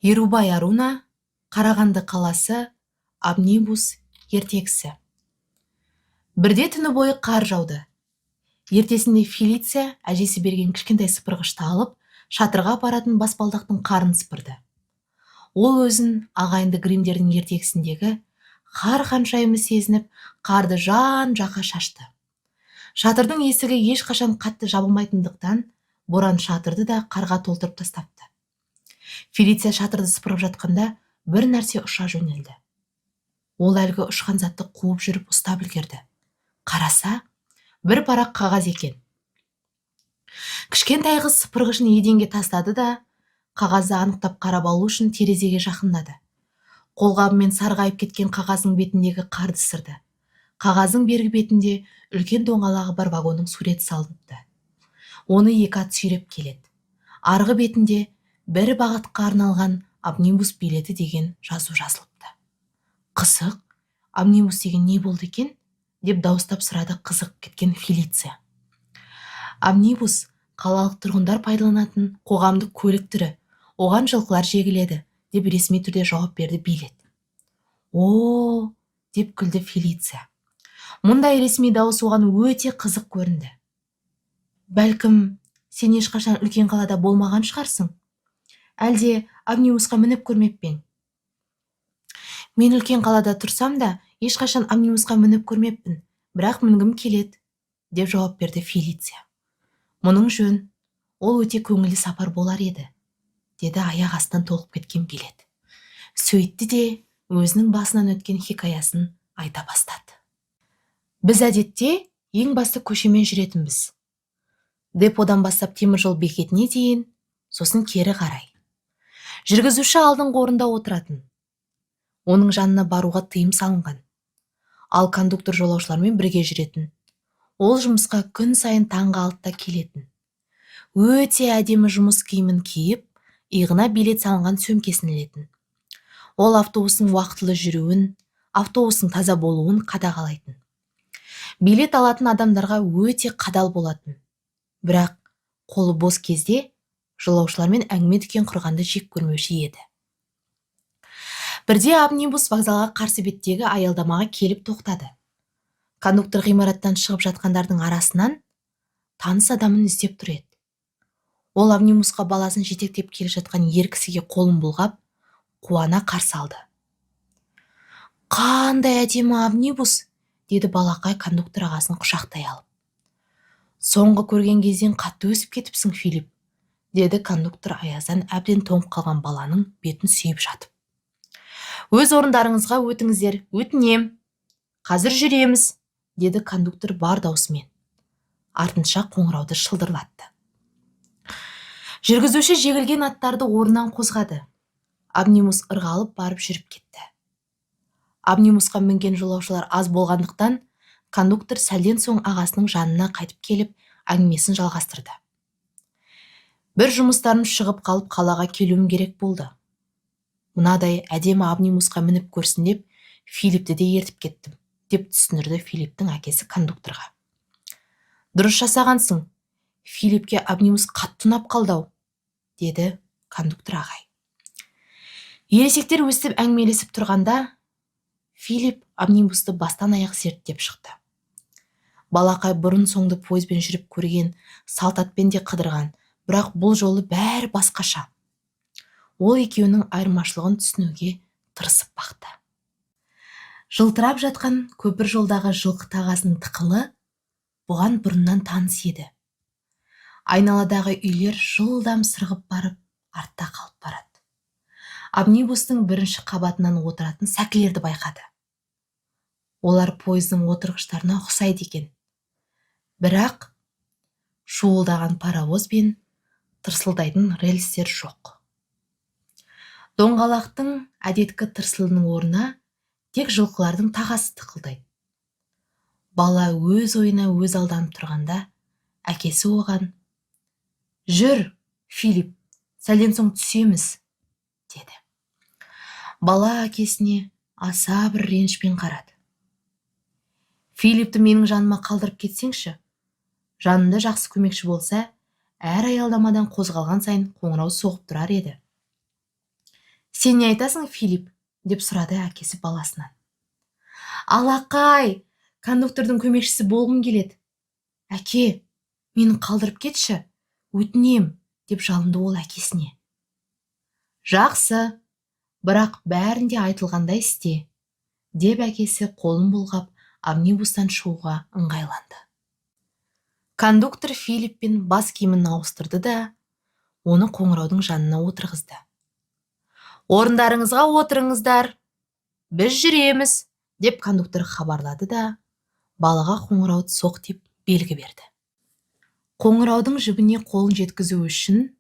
Ерубай Аруна, Қарағанды қаласы, Амнибус ертегісі. Бірде түні бойы қар жауды. Ертесінде Фелиция әжесі берген кішкентай сыпырғышты алып, шатырға апаратын баспалдақтың қарын сыпырды. Ол өзін ағайынды Гриммдердің ертегісіндегі қар ханшайымы сезініп, қарды жан-жаққа шашты. Шатырдың есігі ешқашан қатты жабылмайтындықтан, боран шатырды да қарға толтырып тастапты. Фелиция шатырды сыпырып жатқанда бір нәрсе ұша жөнелді. Ол әлгі ұшқан затты қуып жүріп ұстап үлгерді. Қараса, бір парақ қағаз екен. Кішкентай қыз сыпырғышын еденге тастады да, қағазды анықтап қарап алу үшін терезеге жақындады. Қолғабымен сарғайып кеткен қағаздың бетіндегі қарды сырды. Қағаздың бергі бетінде үлкен доңғалағы бар вагонның суреті салыныпты. Оны екі ат сүйреп келеді. Арғы бетінде бір бағытқа арналған амнибус билеті деген жазу жазылыпты. Қызық, амнибус деген не болды екен? Деп дауыстап сұрады қызық кеткен Фелиция. Амнибус қалалық тұрғындар пайдаланатын қоғамдық көлік түрі. Оған жылқылар жегіледі, деп ресми түрде жауап берді билет. О, деп күлді Фелиция. Мұндай ресми дауыс оған өте қызық көрінді. Бәлкім, сен ешқашан үлкен қалада болмаған шығарсың? Әлде амнибусқа мініп көрмеп пең? Мен үлкен қалада тұрсам да, ешқашан амнибусқа мініп көрмеппін, бірақ мінгім келеді, деп жауап берді Фелиция. Мұның жөн, ол өте көңілді сапар болар еді, деді аяқ астынан толып кеткен билет. Сөйтті де өзінің басынан өткен хикаясын айта бастады. Біз әдетте ең басты көшемен жүретінбіз. Деподан бастап теміржол бекетіне дейін, сосын кері қарай. Жүргізуші алдыңғы орында отыратын. Оның жанына баруға тыйым салынған. Ал кондуктор жолаушылармен бірге жүретін. Ол жұмысқа күн сайын таңғы 6-та келетін. Өте әдемі жұмыс киімін киіп, иығына билет салынған сөмкесін ілетін. Ол автобустың уақытылы жүруін, автобустың таза болуын қадағалайтын. Билет алатын адамдарға өте қадал болатын. Бірақ қолы бос кезде жолаушылармен әңгіме дүкен құрғанды жек көрмеуші еді. Бірде амнибус вокзалға қарсы беттегі аялдамаға келіп тоқтады. Кондуктор ғимараттан шығып жатқандардың арасынан таныс адамын іздеп тұр еді. Ол амнибусқа баласын жетектеп келе жатқан ер кісіге қолын бұлғап, қуана қарсы алды. Қандай әдемі амнибус, деді балақай кондуктор ағасын құшақтай алып. Соңғы көрген кезден қатты өсіп кетіпсің, Филипп, деді кондуктор аяздан әбден тоңып қалған баланың бетін сүйіп жатып. Өз орындарыңызға өтіңіздер, өтінем. Қазір жүреміз, деді кондуктор бар даусымен. Артынша қоңырауды шылдырлатты. Жүргізуші жегілген аттарды орнынан қозғады. Амнибус ырғалып барып жүріп кетті. Амнибусқа мінген жолаушылар аз болғандықтан, кондуктор сәлден соң ағасының жанына қайтып келіп, әңгімесін жалғастырды. Бір жұмыстарым шығып қалып қалаға келуім керек болды. Мынадай әдемі амнибусқа мініп көрсін деп, Филипті де ертіп кеттім, деп түсіндірді Филипптің әкесі кондукторға. Дұрыс жасағансың, Филиппке амнибус қатты ұнап қалды, деді кондуктор ағай. Ересектер өстіп әңгімелесіп тұрғанда, Филипп амнибусты бастан аяқ зерттеп шықты. Балақай бұрын соңды пойызбен жүріп көрген, салт атпен де қыдырған, бірақ бұл жолы бәрі басқаша. Ол екеуінің айырмашылығын түсінуге тырысып бақты. Жылтырап жатқан көпір жолдағы жылқы тағасының тықылы бұған бұрыннан таныс еді. Айналадағы үйлер жылдам сырғып барып, артта қалып барады. Амнибустың бірінші қабатынан отыратын сәкілерді байқады. Олар пойыздың отырғыштарына ұқсайды екен. Бірақ шуылдаған паровоз бен тырсылдайтын рельстер жоқ. Доңғалақтың әдеткі тырсылының орнына тек жылқылардың тағасы тықылдайды. Бала өз ойына өз алданып тұрғанда, әкесі оған: «Жүр, Филипп, сәлден соң түсеміз», деді. Бала әкесіне аса бір ренішпен қарады. «Филиппті менің жаныма қалдырып кетсеңші, жанында жақсы көмекші болса, әр аялдамадан қозғалған сайын қоңырау соғып тұрар еді». Сен не айтасың, Филипп? Деп сұрады әкесі баласынан. Алақай, кондуктордың көмекшісі болғым келеді. Әке, мені қалдырып кетші, өтінем, деп жалынды ол әкесіне. Жақсы, бірақ бәрінде айтылғандай істе, деп әкесі қолын бұлғап амнибустан шығуға ыңғайланды. Кондуктор Филиппен бас киімін ауыстырды да, оны қоңыраудың жанына отырғызды. Орындарыңызға отырыңыздар, біз жүреміз, деп кондуктор хабарлады да, балаға қоңырауды соқ деп белгі берді. Қоңыраудың жібіне қолын жеткізу үшін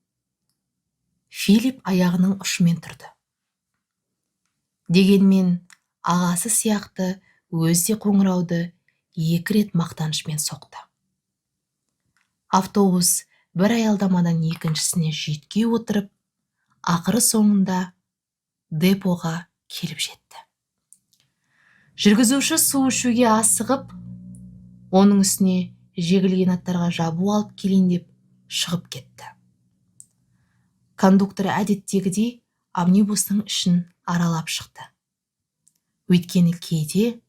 Филипп аяғының ұшымен тұрды. Дегенмен, ағасы сияқты өзде қоңырауды 2 рет мақтанышпен соқты. Автобус бір аялдамадан екіншісіне жүйткей отырып, ақыры соңында депоға келіп жетті. Жүргізуші су ішуге асығып, оның үстіне жегілген аттарға жабу алып келейін деп шығып кетті. Кондуктор әдеттегідей амнибустың ішін аралап шықты. Өйткені кейде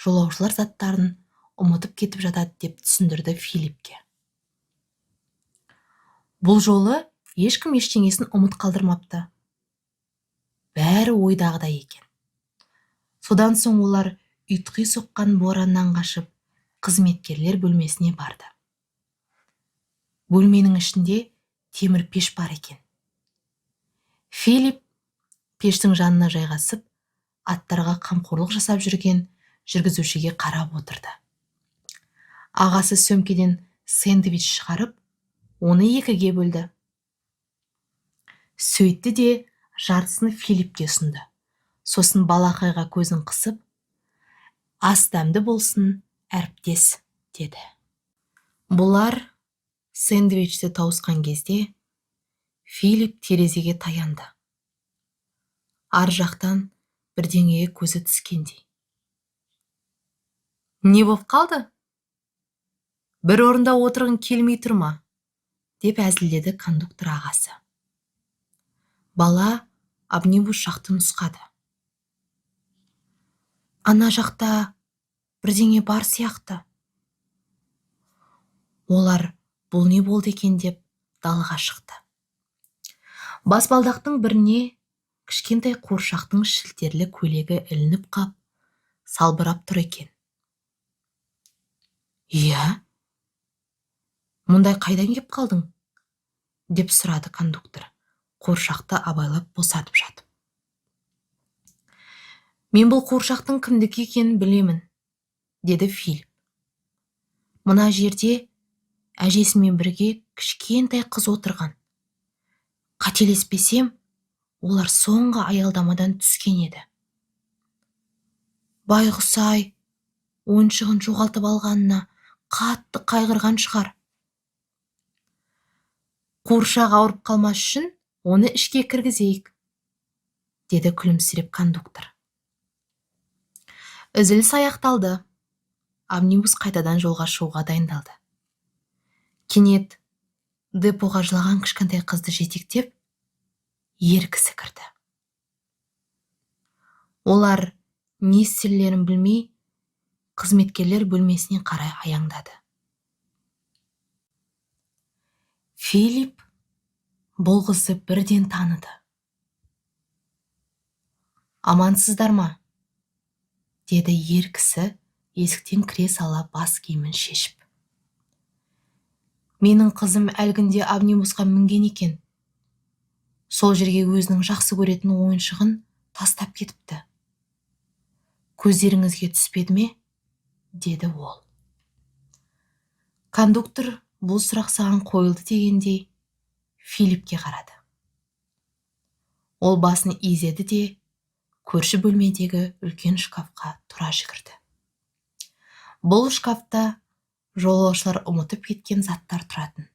жолаушылар заттарын ұмытып кетіп жатады деп түсіндірді Филиппке. Бұл жолы ешкім ештеңесін ұмыт қалдырмапты. Бәрі ойдағыдай екен. Содан соң олар ұйтқи соққан бораннан қашып, қызметкерлер бөлмесіне барды. Бөлменің ішінде темір пеш бар екен. Филипп пештің жанына жайғасып, аттарға қамқорлық жасап жүрген жүргізушіге қарап отырды. Ағасы сөмкеден сэндвич шығарып, оны 2-ге бөлді. Сөйтті де жартысын Филиппке ұсынды. Сосын балақайға көзін қысып, ас дәмді болсын, әріптес, деді. Бұлар сэндвичті тауысқан кезде Филипп терезеге таянды. Ар жақтан бірдеңеге көзі түскендей. Не боп қалды? Бір орында отырғың келмей тұрма, деп әзілдеді кондуктор ағасы. Бала амнибус жақты нұсқады. Ана жақта бірдеңе бар сияқты. Олар бұл не болды екен деп далаға шықты. Баспалдақтың біріне кішкентай қуыршақтың шілтерлі көйлегі ілініп қап, салбырап тұр екен. Иә? Мұндай қайдан кеп қалдың? Деп сұрады кондуктор, қуыршақты абайлап босатып жатып. Мен бұл қуыршақтың кімдікі екенін білемін, деді Филипп. Мына жерде әжесімен бірге кішкентай қыз отырған. Қателеспесем, олар соңғы аялдамадан түскен еді. Байғұс-ай, ойыншығын жоғалтып алғанына қатты қайғырған шығар. Қуыршақ ауырып қалмас үшін оны ішке кіргізейік, деді күлімсіреп кондуктор. Үзіліс аяқталды. Амнибус қайтадан жолға шығуға дайындалды. Кенет депоға жылаған кішкентай қызды жетектеп, ер кісі кірді. Олар не істерлерін білмей, қызметкерлер бөлмесіне қарай аяңдады. Филипп бұл қызды бірден таныды. Амансыздар ма? Деді ер кісі есіктен кіре сала бас киімін шешіп. Менің қызым әлгінде амнибусқа мінген екен. Сол жерге өзінің жақсы көретін ойыншығын тастап кетіпті. Көздеріңізге түспеді ме? Деді ол. Кондуктор бұл сұрақ саған қойылды дегендей Филиппке қарады. Ол басын изеді де көрші бөлмедегі үлкен шкафқа тұра жүгірді. Бұл шкафта жолаушылар ұмытып кеткен заттар тұратын.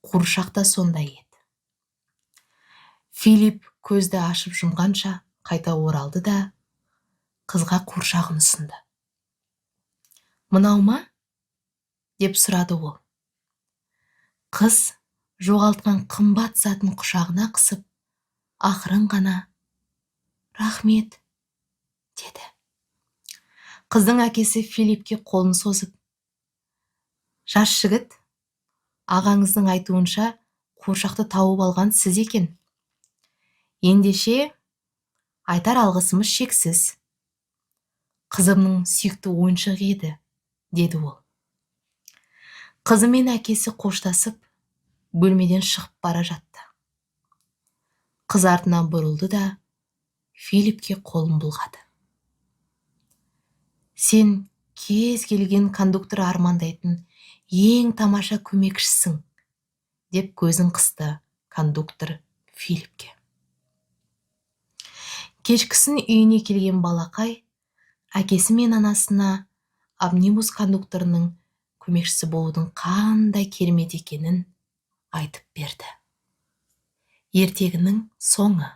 Қуыршақ та сондай еді. Филипп көзді ашып жұмғанша қайта оралды да қызға қуыршағын ұсынды. Мынау ма? Деп сұрады ол. Қыз жоғалтқан қымбат затын құшағына қысып, ақырын ғана «Рахмет» деді. Қыздың әкесі Филиппке қолын созып: «Жас жігіт, ағаңыздың айтуынша қуыршақты тауып алған сіз екен. Ендеше айтар алғысымыз шексіз. Қызымның сүйікті ойыншығы еді», деді ол. Қызы мен әкесі қоштасып, бөлмеден шығып бара жатты. Қыз артынан бұрылды да Филиппке қолын бұлғады. «Сен кез келген кондуктор армандайтын ең тамаша көмекшісің», деп көзін қысты кондуктор Филиппке. Кешкісін үйіне келген балақай әкесі мен анасына амнибус кондукторының көмекшісі болудың қандай керемет екенін айтып берді. Ертегінің соңы.